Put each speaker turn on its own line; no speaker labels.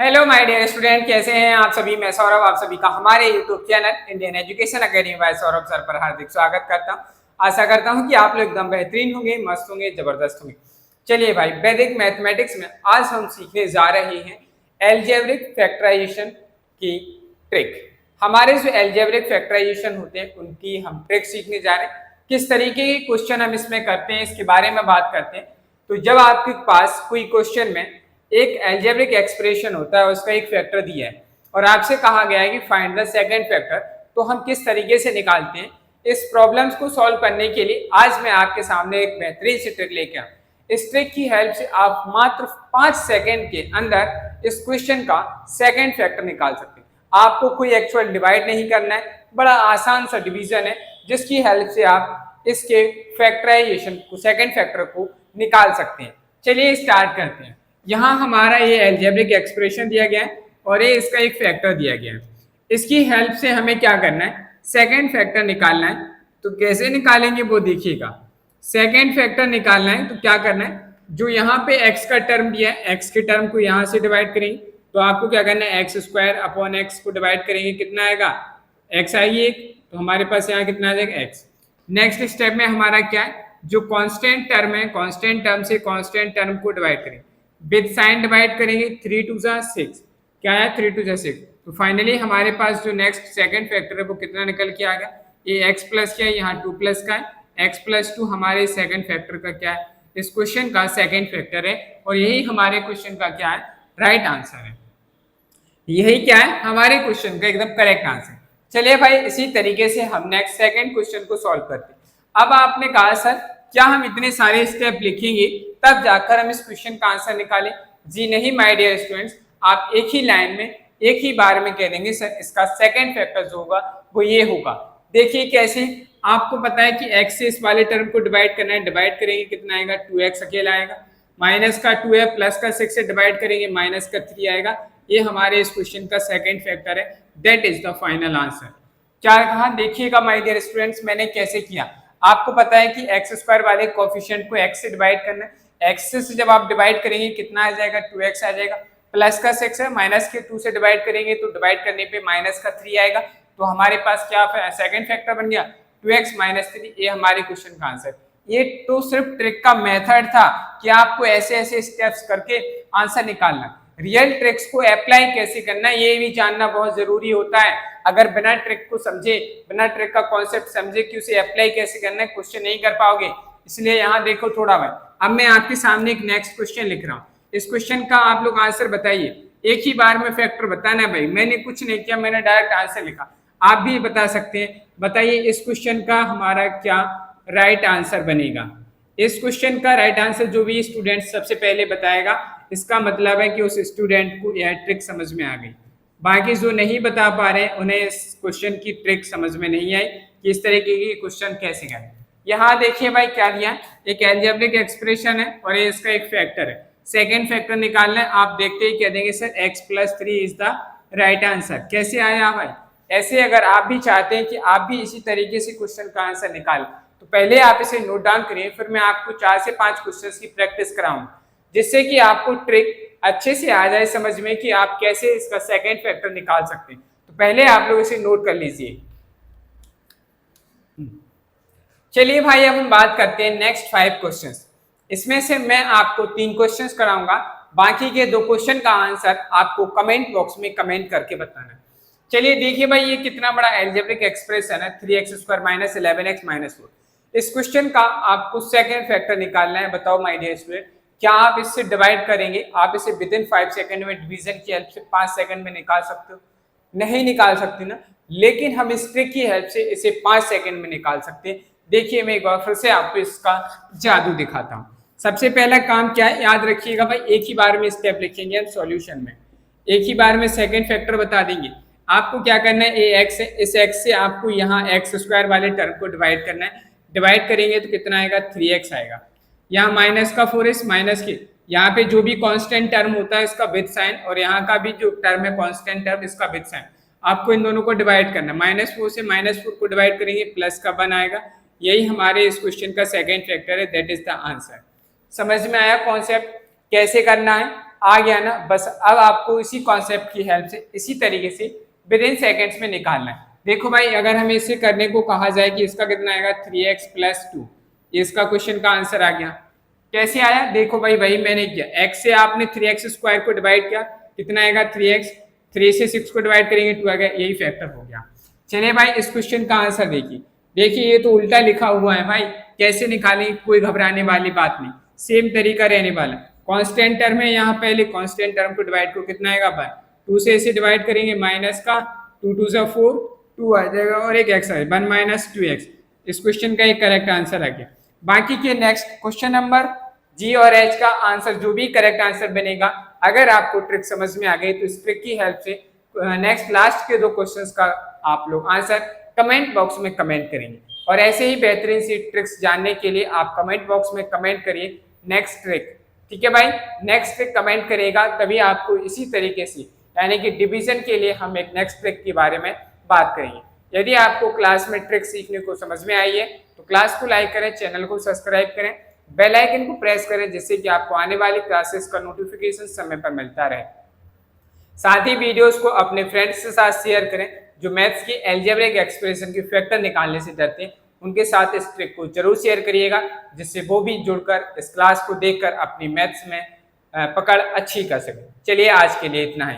Hello my dear student, कैसे हैं आप सभी। मैं सौरभ आप सभी का हमारे YouTube channel Indian education academy by Saurabh sir पर हार्दिक स्वागत करता हूं। आशा करता हूं कि आप लोग एकदम बेहतरीन होंगे, मस्त होंगे, जबरदस्त होंगे। चलिए भाई, वैदिक मैथमेटिक्स में आज हम सीखने जा रहे हैं एल्जेब्रिक फैक्टराइजेशन की ट्रिक। हमारे जो एल्जेब्रिक फैक्टराइजेशन होते हैं उनकी हम ट्रिक सीखने जा रहे हैं। किस तरीके के क्वेश्चन हम इसमें करते हैं इसके बारे में बात करते हैं। तो जब आपके पास कोई क्वेश्चन में एक एल्जेब्रिक एक्सप्रेशन होता है, उसका एक फैक्टर दिया है और आपसे कहा गया है कि फाइंड द सेकंड फैक्टर, तो हम किस तरीके से निकालते हैं। इस प्रॉब्लम्स को सॉल्व करने के लिए आज मैं आपके सामने एक बेहतरीन सी ट्रिक लेके आऊँ। इस ट्रिक की हेल्प से आप मात्र 5 सेकंड के अंदर इस क्वेश्चन का सेकंड फैक्टर निकाल सकते हैं। आपको कोई एक्चुअल डिवाइड नहीं करना है, बड़ा आसान सा डिवीजन है जिसकी हेल्प से आप इसके फैक्टराइजेशन को, सेकंड फैक्टर को निकाल सकते हैं। चलिए स्टार्ट करते हैं। यहाँ हमारा ये एल्जेब्रिक एक्सप्रेशन दिया गया है और ये इसका एक फैक्टर दिया गया है। इसकी हेल्प से हमें क्या करना है, सेकंड फैक्टर निकालना है। तो कैसे निकालेंगे वो देखिएगा। सेकंड फैक्टर निकालना है तो क्या करना है, जो यहाँ पे x का टर्म दिया है, x के टर्म को यहाँ से डिवाइड करेंगे तो आपको क्या करना है, एक्स स्क्वायर अपॉन एक्स को डिवाइड करेंगे, कितना आएगा, x आएगी एक, तो हमारे पास यहाँ कितना आ जाएगा, x। नेक्स्ट स्टेप में हमारा क्या है, जो कांस्टेंट टर्म है, कांस्टेंट टर्म से कांस्टेंट टर्म को डिवाइड करेंगे, विद साइन डिवाइड करेंगे, 3 टू जा 6, क्या है 3 टू जा 6। तो फाइनली हमारे पास जो नेक्स्ट सेकंड फैक्टर है वो कितना निकल के आ गया, ये x प्लस क्या है, यहाँ 2 प्लस का है, x प्लस 2 हमारे सेकंड फैक्टर का क्या है, इस क्वेश्चन का सेकंड फैक्टर है और यही हमारे क्वेश्चन का क्या है, राइट आंसर है। यही क्या है, हमारे क्वेश्चन का एकदम करेक्ट आंसर। चलिए भाई, इसी तरीके से हम नेक्स्ट सेकंड क्वेश्चन को सॉल्व करते हैं। अब आपने कहा सर क्या हम इतने सारे स्टेप लिखेंगे तब जाकर हम इस क्वेश्चन का आंसर निकालें। जी नहीं माय डियर स्टूडेंट्स, आप एक ही लाइन में एक ही बार में कह देंगे सर इसका सेकंड फैक्टर जो होगा वो ये होगा। देखिए कैसे, आपको पता है कि x से इस वाले टर्म को डिवाइड करना है, डिवाइड करेंगे कितना आएगा, 2x अकेला आएगा, माइनस का 2 है, प्लस का 6 से डिवाइड करेंगे, माइनस का 3 आएगा। ये हमारे इस क्वेश्चन का सेकंड फैक्टर है, that is the final answer. क्या कहा देखिएगा माय डियर स्टूडेंट्स, मैंने कैसे किया। आपको पता है कि एक्स स्क्वायर वाले कोफिशिएंट को x से डिवाइड करना है, x से जब आप डिवाइड करेंगे कितना आ जाएगा, 2x आ जाएगा, प्लस का 6 है, माइनस के 2 से डिवाइड करेंगे तो डिवाइड करने पे माइनस का 3 आएगा। तो हमारे पास क्या सेकंड फैक्टर बन गया, 2x माइनस 3। ये हमारे क्वेश्चन का आंसर। ये तो सिर्फ ट्रिक का मेथड था कि आपको ऐसे ऐसे स्टेप्स करके आंसर निकालना। रियल ट्रिक्स को अप्लाई कैसे करना है ये भी जानना बहुत जरूरी होता है। अगर बिना ट्रिक को समझे, बिना ट्रिक का कॉन्सेप्ट समझे कि उसे अप्लाई कैसे करना है, क्वेश्चन नहीं कर पाओगे। इसलिए यहाँ देखो थोड़ा भाई, अब मैं आपके सामने एक नेक्स्ट क्वेश्चन लिख रहा हूँ। इस क्वेश्चन का आप लोग आंसर बताइए, एक ही बार में फैक्टर बताना है भाई। मैंने कुछ नहीं किया, मैंने डायरेक्ट आंसर लिखा, आप भी बता सकते हैं। बताइए इस क्वेश्चन का हमारा क्या राइट आंसर बनेगा। इस क्वेश्चन का राइट आंसर जो भी स्टूडेंट सबसे पहले बताएगा, इसका मतलब है कि उस स्टूडेंट को यह ट्रिक समझ में आ गई। बाकी जो नहीं बता पा रहे उन्हें इस क्वेश्चन की ट्रिक समझ में नहीं आई कि इस तरीके की क्वेश्चन कैसे करें। यहाँ देखिए भाई क्या दिया, एक एल्जेब्रिक एक्सप्रेशन है और ये इसका एक फैक्टर है। सेकेंड फैक्टर निकालना है, आप देखते ही कह देंगे sir x plus 3 is the right answer. कैसे आया भाई, ऐसे अगर आप भी चाहते हैं कि आप भी इसी तरीके से क्वेश्चन का आंसर निकालें तो पहले आप इसे नोट डाउन करिए, फिर मैं आपको 4 से 5 क्वेश्चंस की प्रैक्टिस कराऊंगा जिससे कि आपको ट्रिक अच्छे से आ जाए समझ में कि आप कैसे इसका सेकंड फैक्टर निकाल सकते हैं। तो पहले आप लोग इसे नोट कर लीजिए। चलिए भाई, अब हम बात करते हैं नेक्स्ट 5 क्वेश्चंस। इसमें से मैं आपको 3 क्वेश्चंस कराऊंगा, बाकी के 2 क्वेश्चन का आंसर आपको कमेंट बॉक्स में कमेंट करके बताना है। चलिए देखिए भाई, ये कितना बड़ा एल्जेब्रिक एक्सप्रेशन है, 3x square minus 11x minus 4। इस क्वेश्चन का आपको सेकंड फैक्टर निकालना है। बताओ माय डियर स्टूडेंट, क्या आप इससे डिवाइड करेंगे, आप इसे विद इन 5 सेकंड में डिवीजन की हेल्प से 5 सेकंड में निकाल सकते हो? नहीं निकाल सकते ना, लेकिन हम इस ट्रिक की हेल्प से इसे 5 सेकंड में निकाल सकते हैं। देखिए मैं एक बार फिर से आपको इसका जादू दिखाता हूँ। सबसे पहला काम क्या है, याद रखिएगा भाई, एक ही बार में स्टेप लिखेंगे हम सॉल्यूशन में, एक ही बार में सेकंड फैक्टर बता देंगे। आपको क्या करना है, ये x है, इस x से आपको यहाँ एक्स स्क्वायर वाले टर्म को डिवाइड करना है। डिवाइड करेंगे तो कितना आएगा, 3x आएगा। यहाँ माइनस का 4 इस माइनस के, यहाँ पे जो भी कांस्टेंट टर्म होता है इसका विद साइन, और यहाँ का भी जो टर्म है कांस्टेंट टर्म इसका विद साइन। आपको इन दोनों को डिवाइड करना है, -4 से -4 को डिवाइड करेंगे, प्लस का 1 आएगा। यही हमारे इस क्वेश्चन का सेकंड फैक्टर है, दैट इज द आंसर। समझ में आया कॉन्सेप्ट कैसे करना है। आ गया ना, बस अब आपको इसी कॉन्सेप्ट की हेल्प से इसी तरीके से विद इन सेकेंड्स में निकालना है। देखो भाई, अगर हमें इसे करने को कहा जाए कि इसका कितना आएगा 3x + 2, इसका क्वेश्चन का आंसर आ गया। कैसे आया? देखो भाई, वही मैंने किया, x से आपने 3x² को डिवाइड किया, कितना आएगा 3x, 3 से 6 को डिवाइड करेंगे 2 आ गया, यही फैक्टर हो गया। चलिए भाई, इस क्वेश्चन का आंसर देखिए। देखिए ये तो उल्टा लिखा हुआ है भाई, कैसे निकालें? कोई घबराने वाली बात नहीं, सेम तरीका रहने वाला। कांस्टेंट टर्म है यहाँ, पहले कांस्टेंट टर्म को डिवाइड करो, कितना आएगा 1, 2 से इसे डिवाइड करेंगे माइनस का, 2 2 = 4, 2 आ जाएगा और एक x आएगा, 1 - 2x। इस क्वेश्चन का एक करेक्ट आंसर आ गया। बाकी के नेक्स्ट क्वेश्चन नंबर जी और एच का आंसर, जो भी करेक्ट आंसर बनेगा, अगर आपको ट्रिक समझ में आ गई तो इस ट्रिक की हेल्प से नेक्स्ट लास्ट के 2 क्वेश्चंस का आप लोग आंसर कमेंट बॉक्स में कमेंट करेंगे। और ऐसे ही बेहतरीन सी ट्रिक्स जानने के लिए आप कमेंट बॉक्स में कमेंट करिए नेक्स्ट ट्रिक। ठीक है भाई, नेक्स्ट ट्रिक कमेंट करेगा तभी आपको इसी तरीके से, यानी कि डिवीजन के लिए हम एक नेक्स्ट ट्रिक के बारे में बात करेंगे। यदि आपको क्लास में ट्रिक सीखने को समझ में आई है तो क्लास को लाइक करें, चैनल को सब्सक्राइब करें, बेल आइकन को प्रेस करें, जिससे कि आपको आने वाली क्लासेस का नोटिफिकेशन समय पर मिलता रहे। साथ ही वीडियोस को अपने फ्रेंड्स के साथ शेयर करें जो मैथ्स की अलजेब्रिक एक्सप्रेशन की फैक्टर निकालने से डरते हैं, उनके साथ इस ट्रिक को जरूर शेयर करिएगा, जिससे वो भी जुड़कर इस क्लास को देखकर अपनी मैथ्स में पकड़ अच्छी कर सके। चलिए आज के लिए इतना ही।